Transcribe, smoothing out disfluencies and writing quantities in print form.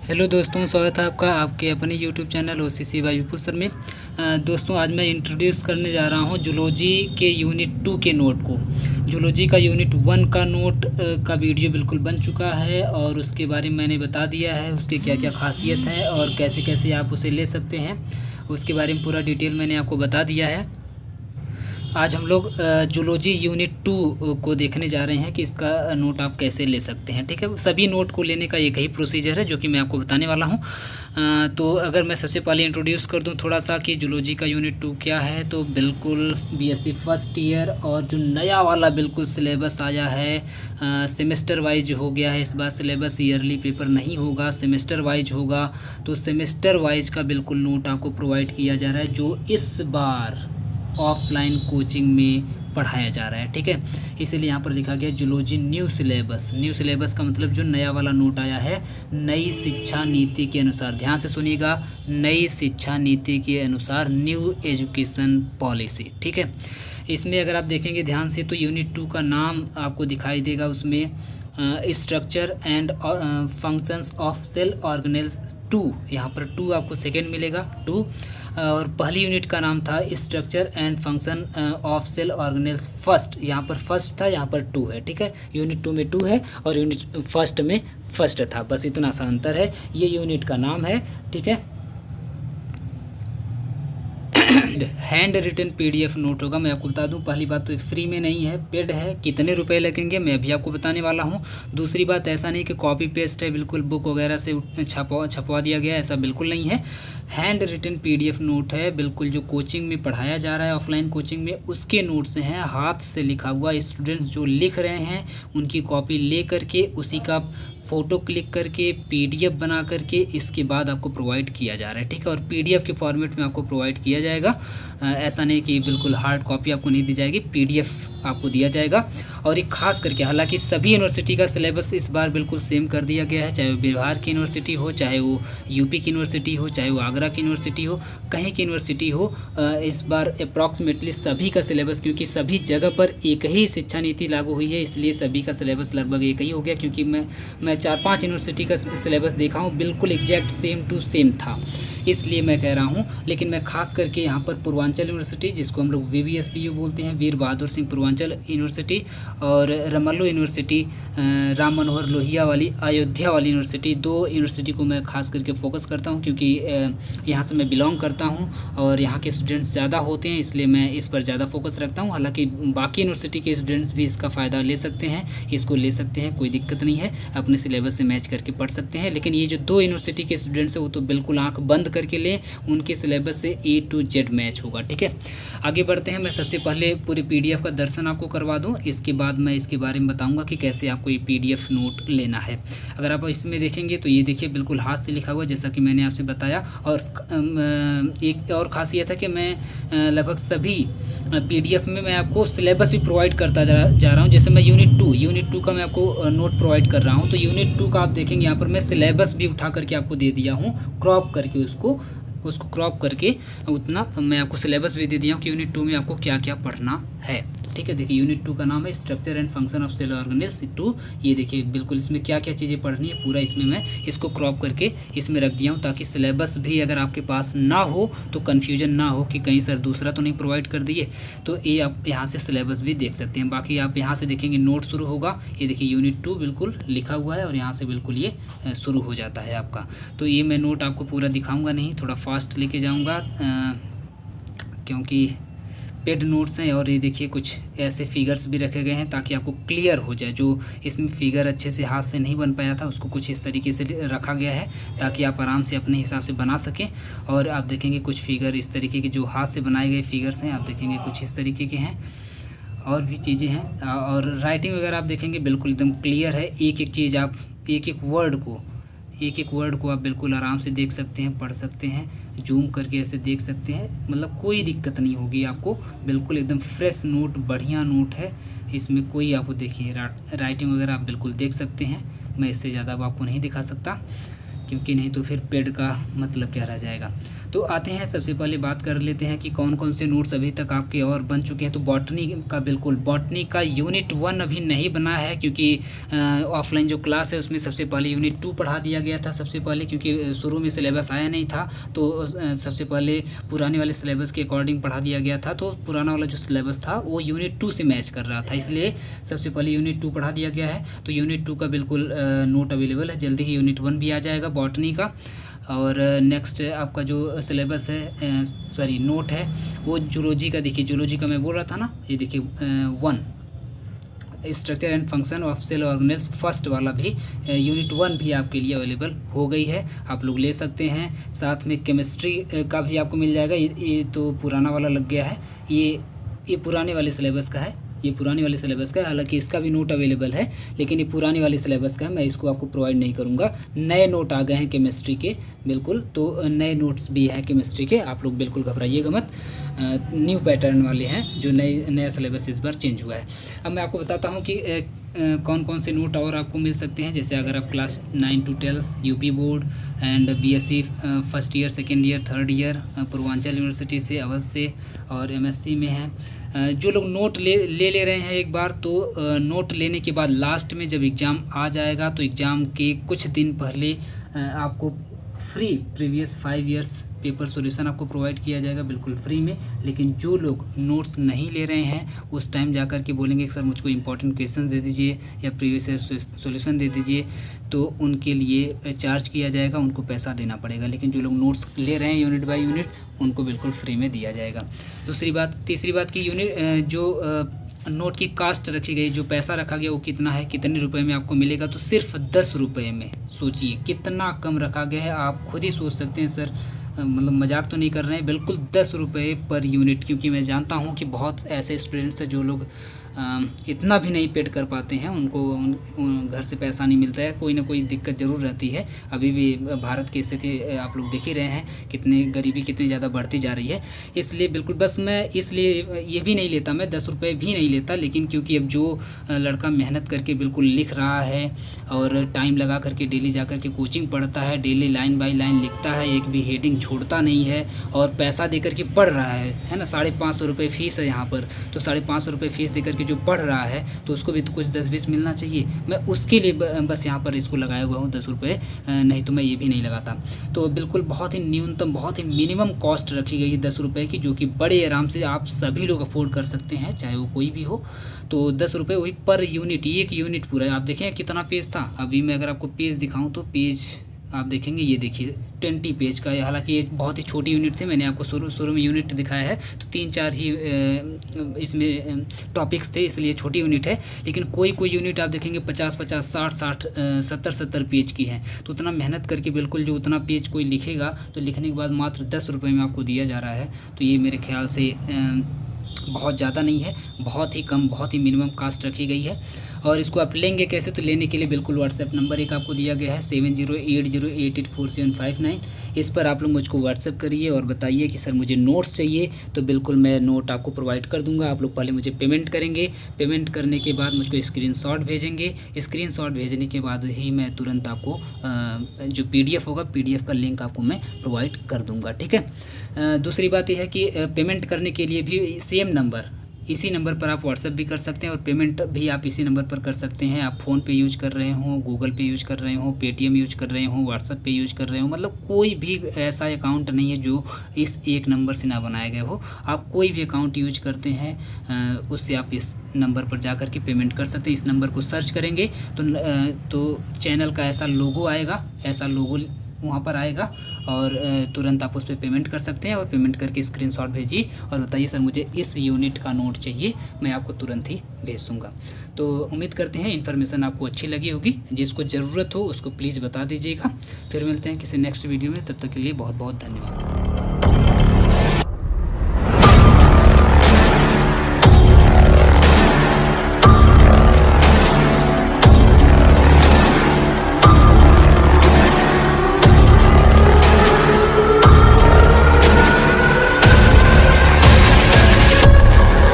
Hello दोस्तों, स्वागत है आपका आपके अपने यूट्यूब चैनल ओसीसी वायुपुर सर में। दोस्तों, आज मैं इंट्रोड्यूस करने जा रहा हूं जूलॉजी के यूनिट 2 के नोट को। जूलॉजी का यूनिट 1 का नोट का वीडियो बिल्कुल बन चुका है और उसके बारे में मैंने बता दिया है, उसके क्या क्या खासियत है और कैसे कैसे आप उसे ले सकते हैं, उसके बारे में पूरा डिटेल मैंने आपको बता दिया है। आज हम लोग जूलॉजी यूनिट 2 को देखने जा रहे हैं कि इसका नोट आप कैसे ले सकते हैं। ठीक है, सभी नोट को लेने का एक ही प्रोसीजर है जो कि मैं आपको बताने वाला हूं। तो अगर मैं सबसे पहले इंट्रोड्यूस कर दूं थोड़ा सा कि जूलॉजी का यूनिट 2 क्या है, तो बिल्कुल बीएससी फर्स्ट ईयर और जो नया वाला बिल्कुल सिलेबस आया है, सेमेस्टर वाइज हो गया है। इस बार सिलेबस ईयरली पेपर नहीं होगा, सेमेस्टर वाइज होगा। तो सेमेस्टर वाइज का बिल्कुल नोट आपको प्रोवाइड किया जा रहा है जो इस बार ऑफलाइन कोचिंग में पढ़ाया जा रहा है। ठीक है, इसीलिए यहाँ पर लिखा गया zoology new syllabus. New syllabus का मतलब जो नया वाला नोट आया है नई शिक्षा नीति के अनुसार। ध्यान से सुनिएगा, नई शिक्षा नीति के अनुसार, न्यू एजुकेशन पॉलिसी। ठीक है, इसमें अगर आप देखेंगे ध्यान से तो यूनिट 2 का नाम आपको दिखाई देगा उसमें, structure and functions of cell organelles 2। यहाँ पर 2 आपको सेकेंड मिलेगा 2। और पहली यूनिट का नाम था structure and function of cell organelles first. यहाँ पर फर्स्ट था, यहाँ पर 2 है। ठीक है, यूनिट 2 में 2 है और यूनिट फर्स्ट में फर्स्ट था, बस इतना सा अंतर है। ये यूनिट का नाम है। ठीक है, हैंड रिटन पीडीएफ नोट होगा। मैं आपको बता दूं, पहली बात तो फ्री में नहीं है, पेड है। कितने रुपए लगेंगे मैं भी आपको बताने वाला हूं। दूसरी बात, ऐसा नहीं कि कॉपी पेस्ट है, बिल्कुल बुक वगैरह से छपवा दिया गया, ऐसा बिल्कुल नहीं है। हैंड रिटन पीडीएफ नोट है, बिल्कुल जो कोचिंग में पढ़ाया जा रहा है ऑफलाइन कोचिंग में उसके नोट्स हैं, हाथ से लिखा हुआ। स्टूडेंट्स जो लिख रहे हैं उनकी कॉपी ले करके उसी का फ़ोटो क्लिक करके पीडीएफ बना करके इसके बाद आपको प्रोवाइड किया जा रहा है। ठीक है, और पीडीएफ के फॉर्मेट में आपको प्रोवाइड किया जाएगा। ऐसा नहीं कि बिल्कुल हार्ड कॉपी आपको नहीं दी जाएगी, पीडीएफ आपको दिया जाएगा। और एक खास करके, हालांकि सभी यूनिवर्सिटी का सिलेबस इस बार बिल्कुल सेम कर दिया गया है, चाहे वो बिहार की यूनिवर्सिटी हो, चाहे वो यूपी की यूनिवर्सिटी हो, चाहे वो आगरा की यूनिवर्सिटी हो, कहीं की यूनिवर्सिटी हो। इस बार अप्रॉक्सीमेटली सभी का सिलेबस, क्योंकि सभी जगह पर एक ही शिक्षा नीति लागू हुई है, इसलिए सभी का सिलेबस लगभग एक ही हो गया। क्योंकि मैं 4-5 यूनिवर्सिटी का सिलेबस देखा हूँ, बिल्कुल एग्जैक्ट सेम टू सेम था, इसलिए मैं कह रहा हूँ। लेकिन मैं खास करके यहाँ पर पूर्वांचल यूनिवर्सिटी, जिसको हम लोग VBSPU बोलते हैं, वीर बहादुर सिंह पूर्वांचल यूनिवर्सिटी, और रमल्लो यूनिवर्सिटी, राम मनोहर लोहिया वाली, अयोध्या वाली यूनिवर्सिटी, 2 यूनिवर्सिटी को मैं खास करके फोकस करता हूँ। क्योंकि यहाँ से मैं बिलोंग करता हूँ और यहाँ के स्टूडेंट्स ज़्यादा होते हैं, इसलिए मैं इस पर ज़्यादा फोकस रखता हूँ। हालाँकि बाकी यूनिवर्सिटी के स्टूडेंट्स भी इसका फ़ायदा ले सकते हैं, इसको ले सकते हैं, कोई दिक्कत नहीं है, अपने सिलेबस से मैच करके पढ़ सकते हैं। लेकिन ये जो 2 यूनिवर्सिटी के स्टूडेंट्स हैं वो तो बिल्कुल आँख बंद करके लें, उनके सिलेबस से A to Z मैच होगा। ठीक है, आगे बढ़ते हैं। मैं सबसे पहले पूरी पीडीएफ का दर्शन आपको करवा दूं, इसके बाद मैं इसके बारे में बताऊंगा कि कैसे आपको ये पीडीएफ नोट लेना है। अगर आप इसमें देखेंगे तो ये देखिए बिल्कुल हाथ से लिखा हुआ, जैसा कि मैंने आपसे बताया। और एक और ख़ासियत है कि मैं लगभग सभी पीडीएफ में मैं आपको सिलेबस भी प्रोवाइड करता जा रहा हूँ। जैसे मैं यूनिट 2 का मैं आपको नोट प्रोवाइड कर रहा हूँ, तो यूनिट 2 का आप देखेंगे यहाँ पर मैं सिलेबस भी उठा करके आपको दे दिया हूँ, क्रॉप करके उसको क्रॉप करके उतना मैं आपको सिलेबस भी दे दिया हूँ कि यूनिट 2 में आपको क्या क्या पढ़ना है। ठीक है, देखिए यूनिट 2 का नाम है structure and function of cell organelles 2। ये देखिए बिल्कुल इसमें क्या क्या चीज़ें पढ़नी है पूरा इसमें मैं इसको क्रॉप करके इसमें रख दिया हूँ, ताकि सिलेबस भी अगर आपके पास ना हो तो कन्फ्यूजन ना हो कि कहीं सर दूसरा तो नहीं प्रोवाइड कर दिए। तो ये आप यहाँ से सिलेबस भी देख सकते हैं। बाकी आप यहाँ से देखेंगे नोट शुरू होगा, ये देखिए यूनिट 2 बिल्कुल लिखा हुआ है और यहाँ से बिल्कुल ये शुरू हो जाता है आपका। तो ये मैं नोट आपको पूरा दिखाऊँगा नहीं, थोड़ा फास्ट लेके जाऊँगा क्योंकि पेड नोट्स हैं। और ये देखिए कुछ ऐसे फिगर्स भी रखे गए हैं ताकि आपको क्लियर हो जाए। जो इसमें फिगर अच्छे से हाथ से नहीं बन पाया था उसको कुछ इस तरीके से रखा गया है ताकि आप आराम से अपने हिसाब से बना सकें। और आप देखेंगे कुछ फिगर इस तरीके के जो हाथ से बनाए गए फिगर्स हैं, आप देखेंगे कुछ इस तरीके के हैं, और भी चीज़ें हैं। और राइटिंग वगैरह आप देखेंगे बिल्कुल एकदम क्लियर है। एक एक चीज़ आप एक एक वर्ड को आप बिल्कुल आराम से देख सकते हैं, पढ़ सकते हैं, जूम करके ऐसे देख सकते हैं, मतलब कोई दिक्कत नहीं होगी आपको। बिल्कुल एकदम फ्रेश नोट, बढ़िया नोट है, इसमें कोई आपको देखिए राइटिंग वगैरह आप बिल्कुल देख सकते हैं। मैं इससे ज़्यादा अब आपको नहीं दिखा सकता क्योंकि नहीं तो फिर पेड का मतलब क्या रह जाएगा। तो आते हैं, सबसे पहले बात कर लेते हैं कि कौन कौन से नोट्स अभी तक आपके और बन चुके हैं। तो बॉटनी का बिल्कुल, बॉटनी का यूनिट 1 अभी नहीं बना है, क्योंकि ऑफलाइन जो क्लास है उसमें सबसे पहले यूनिट 2 पढ़ा दिया गया था सबसे पहले, क्योंकि शुरू में सिलेबस आया नहीं था। तो सबसे पहले पुराने वाले सिलेबस के अकॉर्डिंग पढ़ा दिया गया था। तो पुराना वाला जो सिलेबस था वो यूनिट 2 से मैच कर रहा था, इसलिए सबसे पहले यूनिट 2 पढ़ा दिया गया है। तो यूनिट 2 का बिल्कुल नोट अवेलेबल है, जल्दी ही यूनिट 1 भी आ जाएगा बॉटनी का। और नेक्स्ट आपका जो सिलेबस है, सॉरी नोट है, वो जूलॉजी का देखिए, जूलॉजी का मैं बोल रहा था ना, ये देखिए 1 structure and function of cell organelles, first वाला भी यूनिट 1 भी आपके लिए अवेलेबल हो गई है, आप लोग ले सकते हैं। साथ में केमिस्ट्री का भी आपको मिल जाएगा। ये तो पुराना वाला लग गया है, ये पुराने वाले सिलेबस का है, ये पुराने वाले सिलेबस का है। हालांकि इसका भी नोट अवेलेबल है, लेकिन ये पुराने वाले सिलेबस का है, मैं इसको आपको प्रोवाइड नहीं करूँगा। नए नोट आ गए हैं केमिस्ट्री के, बिल्कुल, तो नए नोट्स भी हैं केमिस्ट्री के, आप लोग बिल्कुल घबराइएगा मत। न्यू पैटर्न वाले हैं, जो नया सिलेबस इस बार चेंज हुआ है। अब मैं आपको बताता हूँ कि कौन कौन से नोट और आपको मिल सकते हैं। जैसे अगर आप class 9 to 12 UP board and BSc first year, second year, third year Purvanchal university से, अवध से और एमएससी में हैं, जो लोग नोट ले रहे हैं एक बार, तो नोट लेने के बाद लास्ट में जब एग्ज़ाम आ जाएगा तो एग्ज़ाम के कुछ दिन पहले आपको free previous 5 years paper solution आपको प्रोवाइड किया जाएगा बिल्कुल फ्री में। लेकिन जो लोग नोट्स नहीं ले रहे हैं उस टाइम जा कर के बोलेंगे कि सर मुझको इंपॉर्टेंट क्वेश्चन दे दीजिए या प्रीवियस ईयर सॉल्यूशन दे दीजिए, तो उनके लिए चार्ज किया जाएगा, उनको पैसा देना पड़ेगा। लेकिन जो लोग नोट्स ले रहे हैं यूनिट बाय यूनिट, उनको बिल्कुल फ्री में दिया जाएगा। तीसरी बात की यूनिट जो नोट की कास्ट रखी गई, जो पैसा रखा गया वो कितना है, कितने रुपए में आपको मिलेगा, तो सिर्फ 10 रुपये में। सोचिए कितना कम रखा गया है, आप खुद ही सोच सकते हैं सर, मतलब मजाक तो नहीं कर रहे हैं, बिल्कुल 10 रुपये पर यूनिट। क्योंकि मैं जानता हूँ कि बहुत ऐसे स्टूडेंट्स हैं जो लोग इतना भी नहीं पेड कर पाते हैं, उनको घर से पैसा नहीं मिलता है, कोई ना कोई दिक्कत ज़रूर रहती है। अभी भी भारत की स्थिति आप लोग देख ही रहे हैं, कितनी गरीबी कितनी ज़्यादा बढ़ती जा रही है। इसलिए बिल्कुल बस मैं इसलिए ये भी नहीं लेता, मैं 10 रुपये भी नहीं लेता। लेकिन क्योंकि अब जो लड़का मेहनत करके बिल्कुल लिख रहा है और टाइम लगा करके डेली जा कर के कोचिंग पढ़ता है, डेली लाइन बाई लाइन लिखता है, एक भी हेडिंग छोड़ता नहीं है और पैसा दे कर के पढ़ रहा है ना, 550 रुपये फ़ीस है यहाँ पर। तो 550 रुपये फ़ीस दे करके जो पढ़ रहा है तो उसको भी तो कुछ 10-20 मिलना चाहिए। मैं उसके लिए बस यहाँ पर इसको लगाया हुआ हूँ 10 रुपये, नहीं तो मैं ये भी नहीं लगाता। तो बिल्कुल बहुत ही न्यूनतम, बहुत ही मिनिमम कॉस्ट रखी गई है 10 रुपये की, जो कि बड़े आराम से आप सभी लोग अफोर्ड कर सकते हैं, चाहे वो कोई भी हो। तो 10 रुपये वही पर यूनिट, एक यूनिट पूरा है। आप देखें कितना पेज था, अभी मैं अगर आपको पेज दिखाऊँ तो पेज आप देखेंगे, ये देखिए 20 पेज का है। हालांकि ये बहुत ही छोटी यूनिट थी, मैंने आपको शुरू में यूनिट दिखाया है, तो 3-4 ही इसमें टॉपिक्स थे, इसलिए छोटी यूनिट है। लेकिन कोई यूनिट आप देखेंगे 50-50, 60-60, 70-70 पेज की है। तो उतना मेहनत करके बिल्कुल जो उतना पेज कोई लिखेगा, तो लिखने के बाद मात्र 10 रुपये में आपको दिया जा रहा है। तो ये मेरे ख्याल से बहुत ज़्यादा नहीं है, बहुत ही कम, बहुत ही मिनिमम कास्ट रखी गई है। और इसको आप लेंगे कैसे, तो लेने के लिए बिल्कुल व्हाट्सएप नंबर एक आपको दिया गया है 7080884759। इस पर आप लोग मुझको व्हाट्सएप करिए और बताइए कि सर मुझे नोट्स चाहिए, तो बिल्कुल मैं नोट आपको प्रोवाइड कर दूंगा। आप लोग पहले मुझे पेमेंट करेंगे, पेमेंट करने के बाद मुझको स्क्रीनशॉट भेजेंगे, स्क्रीनशॉट भेजने के बाद ही मैं तुरंत आपको जो PDF होगा, PDF का लिंक आपको मैं प्रोवाइड कर दूँगा, ठीक है। दूसरी बात यह है कि पेमेंट करने के लिए भी सेम नंबर, इसी नंबर पर आप व्हाट्सएप भी कर सकते हैं और पेमेंट भी आप इसी नंबर पर कर सकते हैं। आप फ़ोन पे यूज कर रहे हो, गूगल पे यूज कर रहे हो, पेटीएम यूज कर रहे हो, व्हाट्सएप पे यूज कर रहे हो, मतलब कोई भी ऐसा अकाउंट नहीं है जो इस एक नंबर से ना बनाया गया हो। आप कोई भी अकाउंट यूज करते हैं उससे आप इस नंबर पर जा कर के पेमेंट कर सकते हैं। इस नंबर को सर्च करेंगे तो चैनल का ऐसा लोगो आएगा, ऐसा लोगो वहाँ पर आएगा और तुरंत आप उस पर पेमेंट कर सकते हैं। और पेमेंट करके स्क्रीनशॉट भेजिए और बताइए सर मुझे इस यूनिट का नोट चाहिए, मैं आपको तुरंत ही भेज दूँगा। तो उम्मीद करते हैं इन्फॉर्मेशन आपको अच्छी लगी होगी, जिसको ज़रूरत हो उसको प्लीज़ बता दीजिएगा। फिर मिलते हैं किसी नेक्स्ट वीडियो में, तब तक के लिए बहुत बहुत धन्यवाद।